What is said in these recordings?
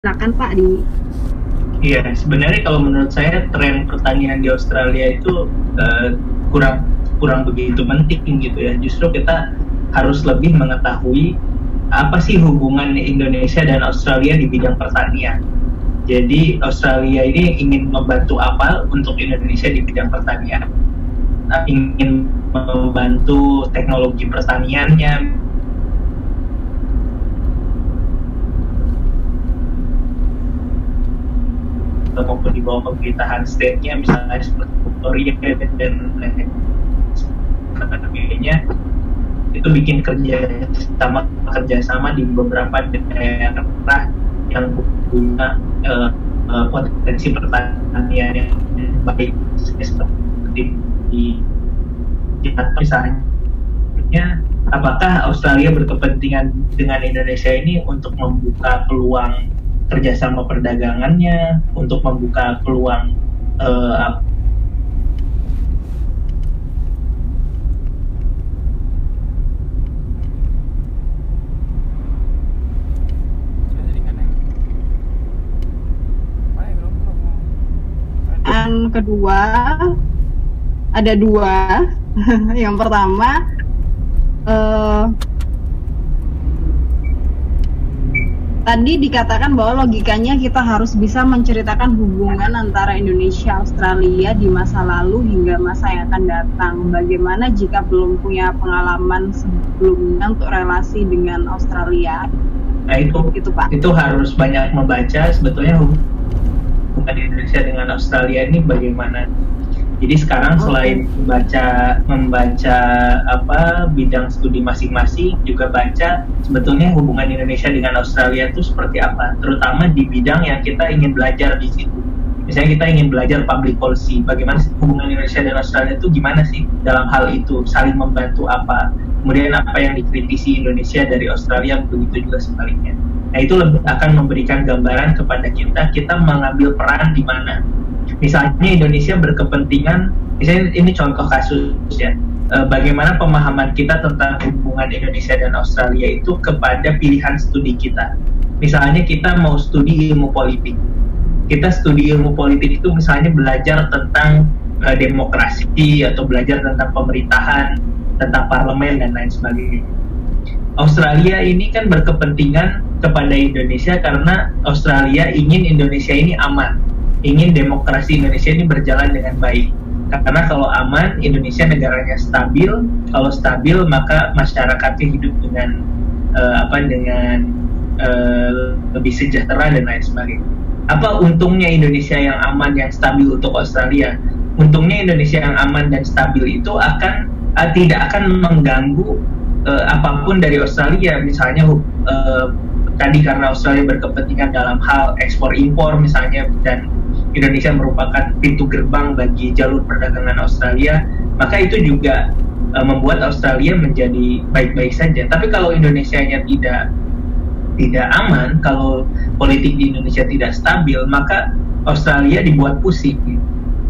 Silakan Pak di. Iya, sebenarnya kalau menurut saya tren pertanian di Australia itu kurang kurang begitu penting gitu ya. Justru kita harus lebih mengetahui apa sih hubungan Indonesia dan Australia di bidang pertanian. Jadi Australia ini ingin membantu apa untuk Indonesia di bidang pertanian? Ingin membantu teknologi pertaniannya, maupun di bawah pemerintahan state-nya, misalnya seperti Victoria dan lain sebagainya, itu bikin kerjasama di beberapa daerah yang punya potensi pertanian yang baik, seperti di Jakarta misalnya. Apakah Australia berkepentingan dengan Indonesia ini untuk membuka peluang kerjasama perdagangannya, untuk membuka peluang uh, Yang kedua ada dua. Yang pertama, eh, tadi dikatakan bahwa logikanya kita harus bisa menceritakan hubungan antara Indonesia Australia di masa lalu hingga masa yang akan datang. Bagaimana jika belum punya pengalaman sebelumnya untuk relasi dengan Australia? nah Itu Pak. itu harus banyak membaca sebetulnya hubungan Indonesia dengan Australia ini bagaimana. Jadi sekarang selain membaca apa bidang studi masing-masing, juga baca sebetulnya hubungan Indonesia dengan Australia itu seperti apa, terutama di bidang yang kita ingin belajar di situ. Misalnya kita ingin belajar public policy, bagaimana sih hubungan Indonesia dan Australia itu gimana sih dalam hal itu, saling membantu apa, kemudian apa yang dikritisi Indonesia dari Australia, begitu juga sebaliknya. Nah itu akan memberikan gambaran kepada kita mengambil peran di mana. Misalnya Indonesia berkepentingan, misalnya ini contoh kasus ya, bagaimana pemahaman kita tentang hubungan Indonesia dan Australia itu kepada pilihan studi kita. Misalnya kita mau studi ilmu politik, kita studi ilmu politik itu misalnya belajar tentang demokrasi atau belajar tentang pemerintahan, tentang parlemen dan lain sebagainya. Australia ini kan berkepentingan kepada Indonesia karena Australia ingin Indonesia ini aman, ingin demokrasi Indonesia ini berjalan dengan baik. Karena kalau aman, Indonesia negaranya stabil. Kalau stabil, maka masyarakatnya hidup dengan lebih sejahtera dan lain sebagainya. Apa untungnya Indonesia yang aman, yang stabil untuk Australia? Untungnya Indonesia yang aman dan stabil itu tidak akan mengganggu apapun dari Australia. Misalnya tadi karena Australia berkepentingan dalam hal ekspor impor misalnya, dan Indonesia merupakan pintu gerbang bagi jalur perdagangan Australia, maka itu juga membuat Australia menjadi baik-baik saja. Tapi kalau Indonesianya tidak aman, kalau politik di Indonesia tidak stabil, maka Australia dibuat pusing.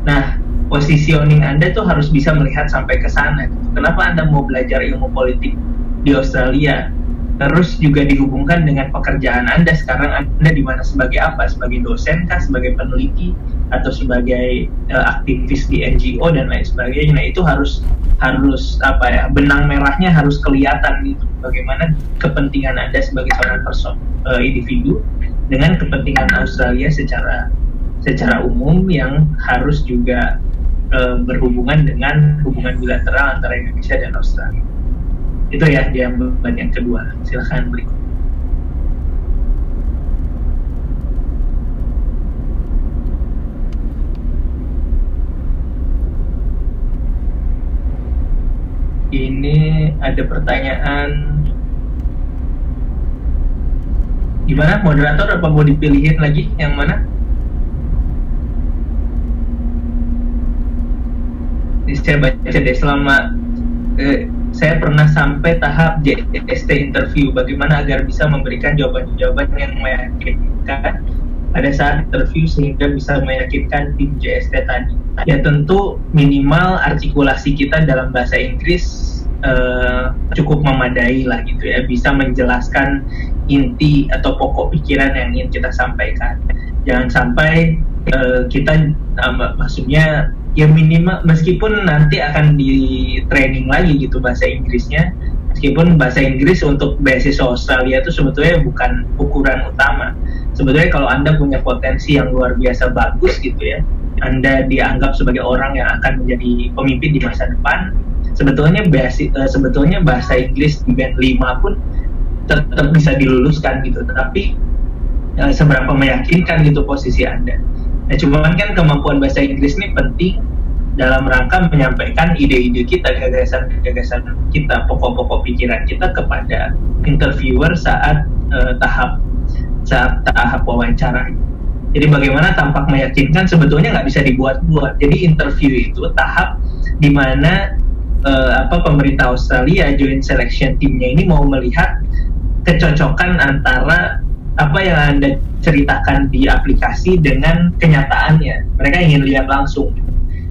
Nah, positioning Anda tuh harus bisa melihat sampai ke sana. Kenapa Anda mau belajar ilmu politik di Australia? Terus juga dihubungkan dengan pekerjaan Anda sekarang. Anda di mana, sebagai apa? Sebagai dosen kah, sebagai peneliti, atau sebagai aktivis di NGO dan lain sebagainya. Nah, itu harus benang merahnya harus kelihatan gitu. Bagaimana kepentingan Anda sebagai seorang individu dengan kepentingan Australia secara umum yang harus juga berhubungan dengan hubungan bilateral antara Indonesia dan Australia. Itu ya jawaban yang kedua. Silakan berikut. Ini ada pertanyaan, gimana moderator, apa mau dipilihin lagi yang mana? Saya baca deh. Saya pernah sampai tahap JST interview. Bagaimana agar bisa memberikan jawaban-jawaban yang meyakinkan pada saat interview sehingga bisa meyakinkan tim JST tadi? Ya tentu minimal artikulasi kita dalam bahasa Inggris cukup memadai lah gitu ya, bisa menjelaskan inti atau pokok pikiran yang ingin kita sampaikan. Jangan sampai kita maksudnya ya minimal, meskipun nanti akan di training lagi gitu bahasa Inggrisnya, meskipun bahasa Inggris untuk beasiswa Australia itu sebetulnya bukan ukuran utama. Sebetulnya kalau Anda punya potensi yang luar biasa bagus gitu ya, Anda dianggap sebagai orang yang akan menjadi pemimpin di masa depan, sebetulnya bahasa Inggris di band 5 pun tetap bisa diluluskan gitu. Tapi seberapa meyakinkan gitu posisi Anda. Nah, cuman kan kemampuan bahasa Inggris ini penting dalam rangka menyampaikan ide-ide kita, gagasan-gagasan kita, pokok-pokok pikiran kita kepada interviewer saat tahap wawancara. Jadi bagaimana tampak meyakinkan sebetulnya nggak bisa dibuat-buat. Jadi interview itu tahap di mana pemerintah Australia Joint Selection Team-nya ini mau melihat kecocokan antara apa yang Anda ceritakan di aplikasi dengan kenyataannya. Mereka ingin lihat langsung.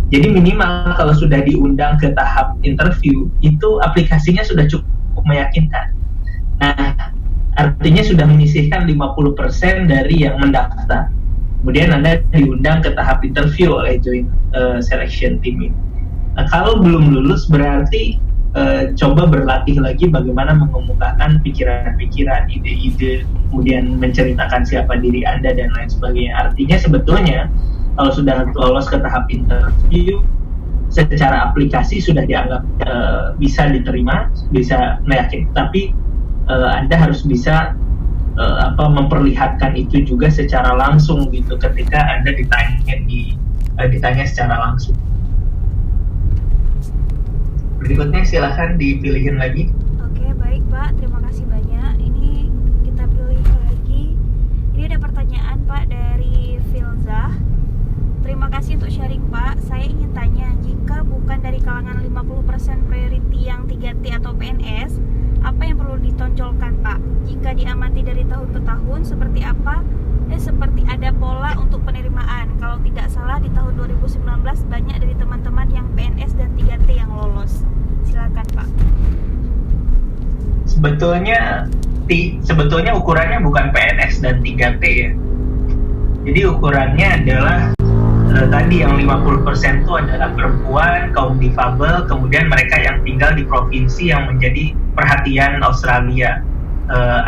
Jadi minimal kalau sudah diundang ke tahap interview, itu aplikasinya sudah cukup meyakinkan. Nah, artinya sudah menyisihkan 50% dari yang mendaftar. Kemudian Anda diundang ke tahap interview oleh Joint Selection Team ini. Nah, kalau belum lulus berarti coba berlatih lagi bagaimana mengemukakan pikiran-pikiran, ide-ide, kemudian menceritakan siapa diri Anda dan lain sebagainya. Artinya sebetulnya kalau sudah lolos ke tahap interview, secara aplikasi sudah dianggap bisa diterima, bisa meyakinkan. Tapi Anda harus bisa memperlihatkan itu juga secara langsung gitu ketika Anda ditanya secara langsung. Berikutnya silahkan dipilihin lagi. Oke, baik Pak, terima kasih banyak. Ini kita pilih lagi. Ini ada pertanyaan Pak dari Filzah. Terima kasih untuk sharing Pak. Saya ingin tanya, jika bukan dari kalangan 50% priority yang 3T atau PNS, apa yang perlu ditonjolkan Pak? Jika diamati dari tahun ke tahun, seperti apa? Seperti ada pola untuk penerimaan. Kalau tidak salah di tahun 2019 banyak dari teman-teman yang PNS dan 3T yang lolos. Silakan Pak. Sebetulnya ukurannya bukan PNS dan 3T ya. Jadi ukurannya adalah tadi yang 50% itu adalah perempuan, kaum difabel, kemudian mereka yang tinggal di provinsi yang menjadi perhatian Australia.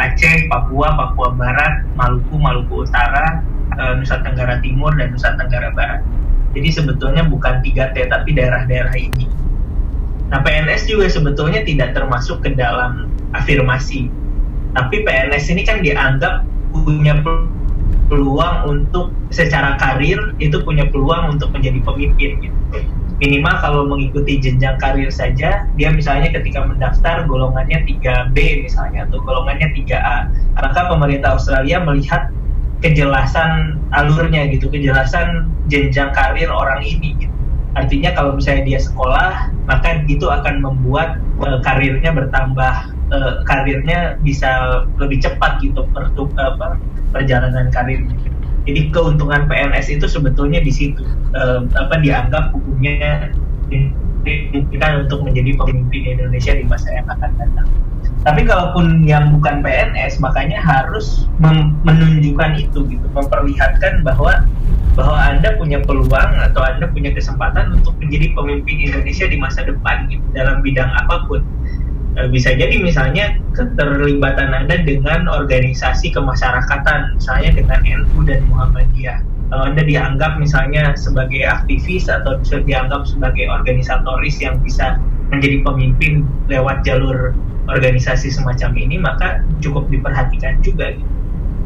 Aceh, Papua, Papua Barat, Maluku Utara, Nusa Tenggara Timur, dan Nusa Tenggara Barat. Jadi sebetulnya bukan 3T tapi daerah-daerah ini. Nah, PNS juga sebetulnya tidak termasuk ke dalam afirmasi. Tapi PNS ini kan dianggap punya peluang untuk secara karir, itu punya peluang untuk menjadi pemimpin gitu. Minimal kalau mengikuti jenjang karir saja, dia misalnya ketika mendaftar golongannya 3B misalnya, atau golongannya 3A, maka pemerintah Australia melihat kejelasan alurnya gitu, kejelasan jenjang karir orang ini gitu. Artinya kalau misalnya dia sekolah, maka itu akan membuat karirnya bertambah, karirnya bisa lebih cepat gitu, perjalanan karirnya. Jadi keuntungan PNS itu sebetulnya di situ, dianggap hukumnya dimungkinkan untuk menjadi pemimpin Indonesia di masa yang akan datang. Tapi kalaupun yang bukan PNS, makanya harus menunjukkan itu gitu, memperlihatkan bahwa Anda punya peluang atau Anda punya kesempatan untuk menjadi pemimpin Indonesia di masa depan gitu, dalam bidang apapun. Bisa jadi misalnya keterlibatan Anda dengan organisasi kemasyarakatan, misalnya dengan NU dan Muhammadiyah. Kalau Anda dianggap misalnya sebagai aktivis atau bisa dianggap sebagai organisatoris yang bisa menjadi pemimpin lewat jalur organisasi semacam ini, maka cukup diperhatikan juga gitu.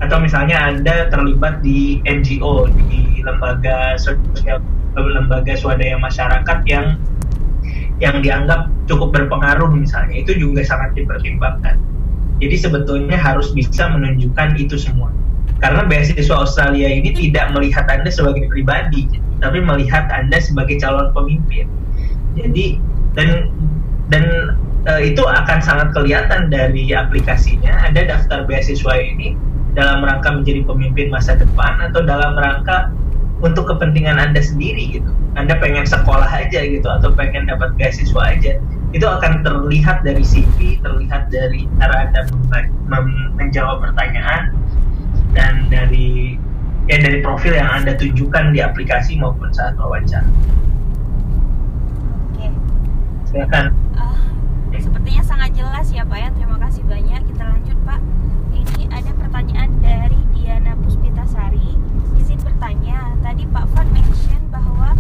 Atau misalnya Anda terlibat di NGO, di lembaga sosial, lembaga swadaya masyarakat yang dianggap cukup berpengaruh misalnya, itu juga sangat dipertimbangkan. Jadi sebetulnya harus bisa menunjukkan itu semua. Karena beasiswa Australia ini tidak melihat Anda sebagai pribadi, tapi melihat Anda sebagai calon pemimpin. Jadi dan itu akan sangat kelihatan dari aplikasinya. Anda daftar beasiswa ini dalam rangka menjadi pemimpin masa depan atau dalam rangka untuk kepentingan Anda sendiri gitu. Anda pengen sekolah aja gitu atau pengen dapat beasiswa aja. itu akan terlihat dari CV, terlihat dari cara Anda menjawab pertanyaan, dan dari profil yang Anda tunjukkan di aplikasi maupun saat wawancara. Oke. Silakan. Sepertinya sangat jelas ya Pak ya. Terima kasih banyak. Kita lanjut Pak. Ini ada pertanyaan dari Diana Puspitasari. Izin bertanya, tadi Pak Fad mention bahwa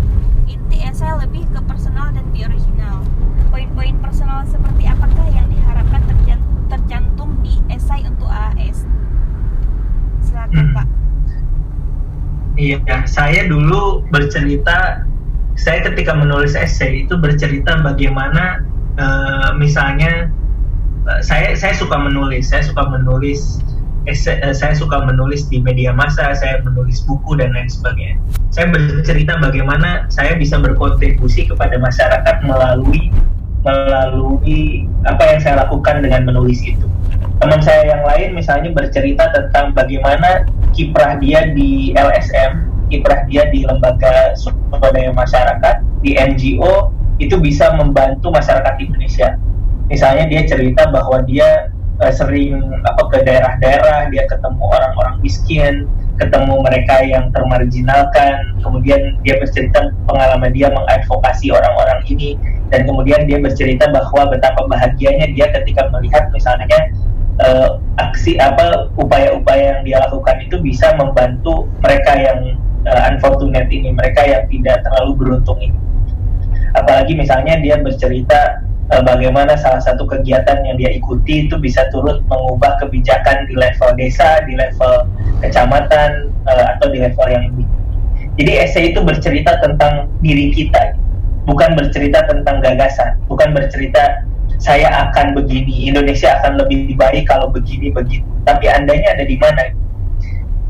inti esai lebih ke personal dan be original. Poin-poin personal seperti apakah yang diharapkan tercantum di esai untuk AAS? Silakan Pak. Iya, saya dulu bercerita, saya ketika menulis esai itu bercerita bagaimana misalnya saya suka menulis esai, saya suka menulis di media massa, saya menulis buku dan lain sebagainya. Saya bercerita bagaimana saya bisa berkontribusi kepada masyarakat melalui apa yang saya lakukan dengan menulis itu. Teman saya yang lain misalnya bercerita tentang bagaimana kiprah dia di LSM, kiprah dia di lembaga swadaya masyarakat, di NGO, itu bisa membantu masyarakat Indonesia. Misalnya dia cerita bahwa dia sering ke daerah-daerah, dia ketemu orang-orang miskin, ketemu mereka yang termarginalkan, kemudian dia bercerita pengalaman dia mengadvokasi orang-orang ini, dan kemudian dia bercerita bahwa betapa bahagianya dia ketika melihat misalnya upaya-upaya yang dia lakukan itu bisa membantu mereka yang unfortunate ini, mereka yang tidak terlalu beruntung ini. Apalagi misalnya dia bercerita bagaimana salah satu kegiatan yang dia ikuti itu bisa turut mengubah kebijakan di level desa, di level kecamatan, atau di level yang lebih. Jadi esai itu bercerita tentang diri kita, bukan bercerita tentang gagasan, bukan bercerita saya akan begini, Indonesia akan lebih baik kalau begini begitu. Tapi andanya ada di mana?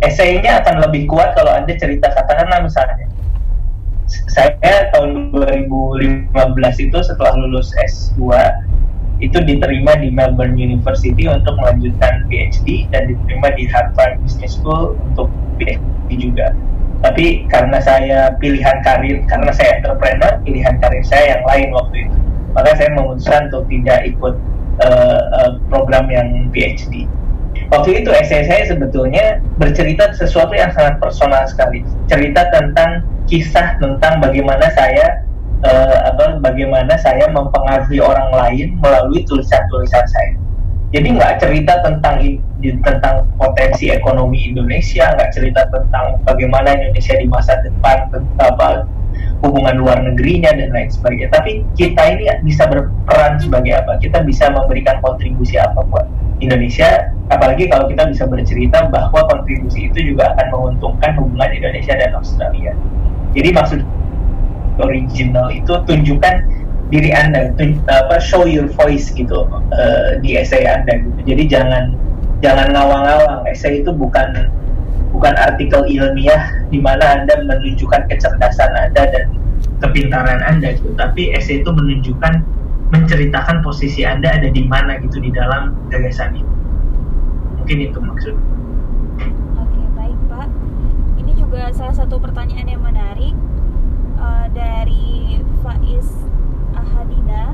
Esainya akan lebih kuat kalau Anda cerita, katakanlah misalnya saya tahun 2015 itu setelah lulus S2 itu diterima di Melbourne University untuk melanjutkan PhD dan diterima di Harvard Business School untuk PhD juga. Tapi karena saya karena saya entrepreneur, pilihan karir saya yang lain waktu itu, maka saya memutuskan untuk tidak ikut program yang PhD. Waktu itu esai saya sebetulnya bercerita sesuatu yang sangat personal sekali, cerita tentang kisah tentang bagaimana saya mempengaruhi orang lain melalui tulisan-tulisan saya. Jadi nggak cerita tentang potensi ekonomi Indonesia, nggak cerita tentang bagaimana Indonesia di masa depan, tentang hubungan luar negerinya dan lain sebagainya. Tapi kita ini bisa berperan sebagai apa? Kita bisa memberikan kontribusi apa buat Indonesia, apalagi kalau kita bisa bercerita bahwa kontribusi itu juga akan menguntungkan hubungan Indonesia dan Australia. Jadi maksud original itu tunjukkan diri Anda, show your voice gitu di esai Anda gitu. Jadi jangan ngawang-ngawang. Esai itu bukan artikel ilmiah di mana Anda menunjukkan kecerdasan Anda dan kepintaran Anda gitu. Tapi esai itu menceritakan posisi Anda ada di mana gitu di dalam gagasan itu. Mungkin itu maksud. Oke, baik Pak. Ini juga salah satu pertanyaan yang menarik dari Faiz Ahadina.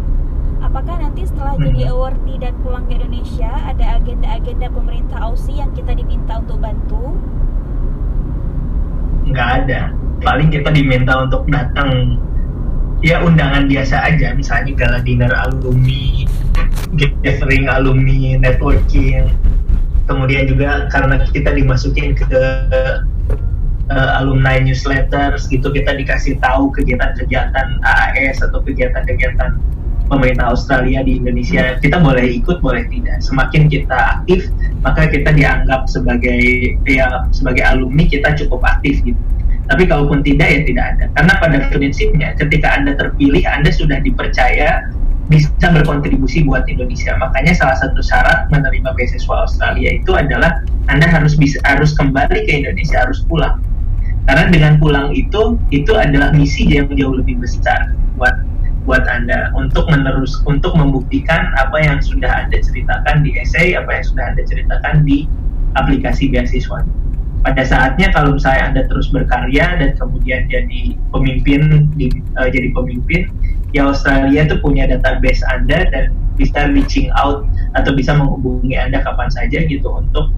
Apakah nanti setelah jadi awardee dan pulang ke Indonesia ada agenda-agenda pemerintah Aussie yang kita diminta untuk bantu? Nggak ada. Paling kita diminta untuk datang ya undangan biasa aja, misalnya gala dinner alumni, gathering alumni, networking. Kemudian juga karena kita dimasukin ke alumni newsletters gitu, kita dikasih tahu kegiatan-kegiatan AAS atau kegiatan-kegiatan pemerintah Australia di Indonesia. Kita boleh ikut, boleh tidak. Semakin kita aktif, maka kita dianggap sebagai alumni, kita cukup aktif gitu. Tapi kalaupun tidak, ya tidak ada. Karena pada prinsipnya ketika Anda terpilih, Anda sudah dipercaya bisa berkontribusi buat Indonesia. Makanya salah satu syarat menerima beasiswa Australia itu adalah Anda harus kembali ke Indonesia, harus pulang. Karena dengan pulang itu adalah misi yang jauh lebih besar buat Anda untuk membuktikan apa yang sudah Anda ceritakan di esai, apa yang sudah Anda ceritakan di aplikasi beasiswa. Pada saatnya kalau misalnya Anda terus berkarya dan kemudian jadi pemimpin, ya Australia tuh punya database Anda dan bisa reaching out atau bisa menghubungi Anda kapan saja gitu untuk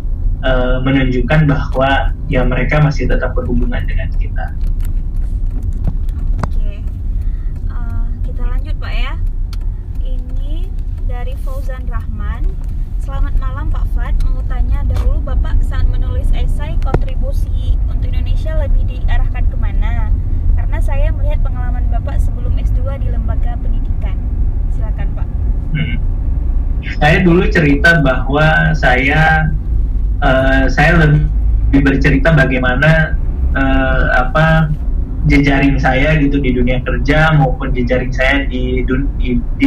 menunjukkan bahwa ya mereka masih tetap berhubungan dengan kita. Oke. Kita lanjut Pak ya. Ini dari Fauzan Rahman. Selamat malam Pak Fad. Mau tanya, dahulu Bapak saat menulis esai kontribusi untuk Indonesia lebih diarahkan kemana? Karena saya melihat pengalaman Bapak sebelum S2 di lembaga pendidikan. Silakan Pak. Saya dulu cerita bahwa saya lebih bercerita bagaimana jejaring saya gitu di dunia kerja maupun jejaring saya di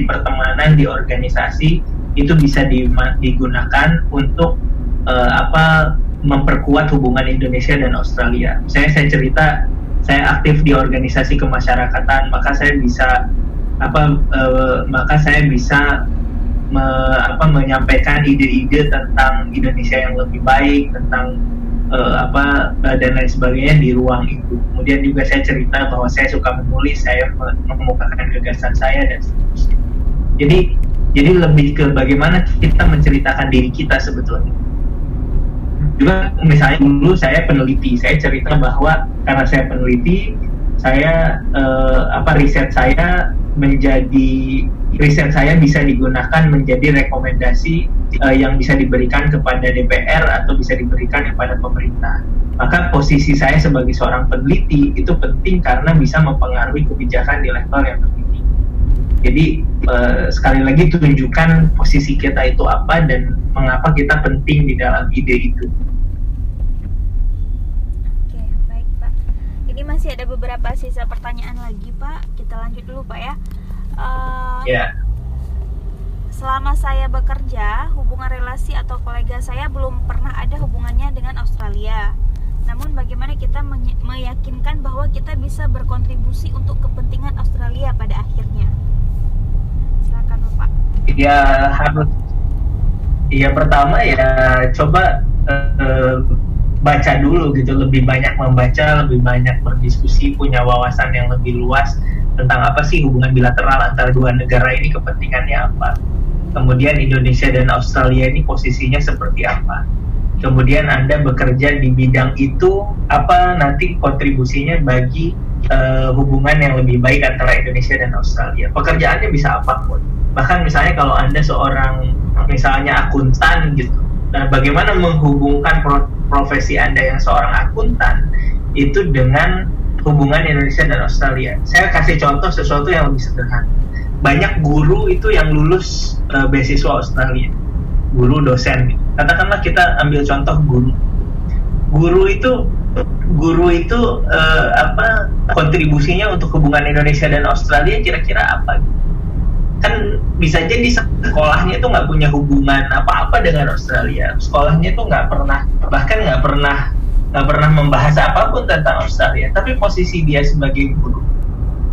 pertemanan, di organisasi itu bisa digunakan untuk memperkuat hubungan Indonesia dan Australia. Saya cerita saya aktif di organisasi kemasyarakatan, maka saya bisa menyampaikan ide-ide tentang Indonesia yang lebih baik, tentang dan lain sebagainya di ruang itu. Kemudian juga saya cerita bahwa saya suka menulis, saya mengemukakan gagasan saya dan seterusnya. Jadi lebih ke bagaimana kita menceritakan diri kita sebetulnya. Juga misalnya dulu saya peneliti, saya cerita bahwa karena saya peneliti, saya riset saya bisa digunakan menjadi rekomendasi yang bisa diberikan kepada DPR atau bisa diberikan kepada pemerintah. Maka posisi saya sebagai seorang peneliti itu penting karena bisa mempengaruhi kebijakan di level yang lebih tinggi. Jadi sekali lagi tunjukkan posisi kita itu apa dan mengapa kita penting di dalam ide itu. Oke, baik Pak. Ini masih ada beberapa sisa pertanyaan lagi Pak. Kita lanjut dulu Pak ya. Selama saya bekerja, hubungan relasi atau kolega saya belum pernah ada hubungannya dengan Australia. Namun bagaimana kita meyakinkan bahwa kita bisa berkontribusi untuk kepentingan Australia pada akhirnya? Silakan Bapak. Pertama coba baca dulu gitu, lebih banyak membaca, lebih banyak berdiskusi, punya wawasan yang lebih luas tentang apa sih hubungan bilateral antara dua negara ini, kepentingannya apa. Kemudian Indonesia dan Australia ini posisinya seperti apa. Kemudian Anda bekerja di bidang itu, apa nanti kontribusinya bagi hubungan yang lebih baik antara Indonesia dan Australia. Pekerjaannya bisa apapun. Bahkan misalnya kalau Anda seorang misalnya akuntan gitu, nah bagaimana menghubungkan profesi Anda yang seorang akuntan itu dengan hubungan Indonesia dan Australia. Saya kasih contoh sesuatu yang lebih sederhana. Banyak guru itu yang lulus beasiswa Australia, guru dosen. Katakanlah kita ambil contoh guru. Guru itu kontribusinya untuk hubungan Indonesia dan Australia kira-kira apa? Kan bisa jadi sekolahnya itu nggak punya hubungan apa-apa dengan Australia. Sekolahnya itu nggak pernah membahas apapun tentang Australia, tapi posisi dia sebagai guru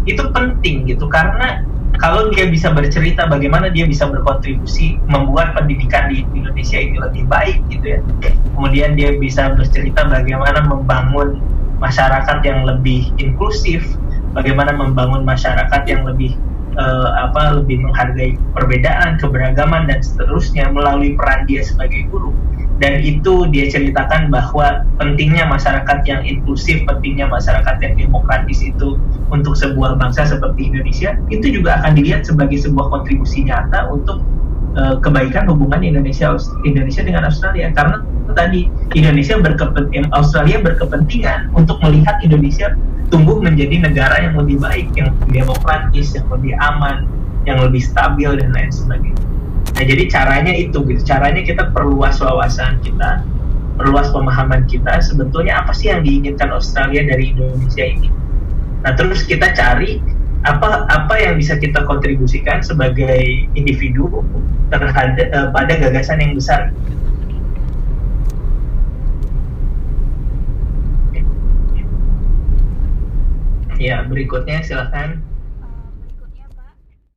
itu penting gitu, karena kalau dia bisa bercerita bagaimana dia bisa berkontribusi membuat pendidikan di Indonesia ini lebih baik gitu ya, kemudian dia bisa bercerita bagaimana membangun masyarakat yang lebih inklusif, bagaimana membangun masyarakat yang lebih menghargai perbedaan, keberagaman dan seterusnya melalui peran dia sebagai guru. Dan itu dia ceritakan bahwa pentingnya masyarakat yang inklusif, pentingnya masyarakat yang demokratis itu untuk sebuah bangsa seperti Indonesia, itu juga akan dilihat sebagai sebuah kontribusi nyata untuk kebaikan hubungan Indonesia dengan Australia. Karena tadi Australia berkepentingan untuk melihat Indonesia tumbuh menjadi negara yang lebih baik, yang lebih demokratis, yang lebih aman, yang lebih stabil dan lain sebagainya. Nah, jadi caranya itu gitu. Caranya kita perluas wawasan kita, perluas pemahaman kita sebetulnya apa sih yang diinginkan Australia dari Indonesia ini. Nah, terus kita cari apa yang bisa kita kontribusikan sebagai individu terhadap pada gagasan yang besar. Ya, berikutnya silakan.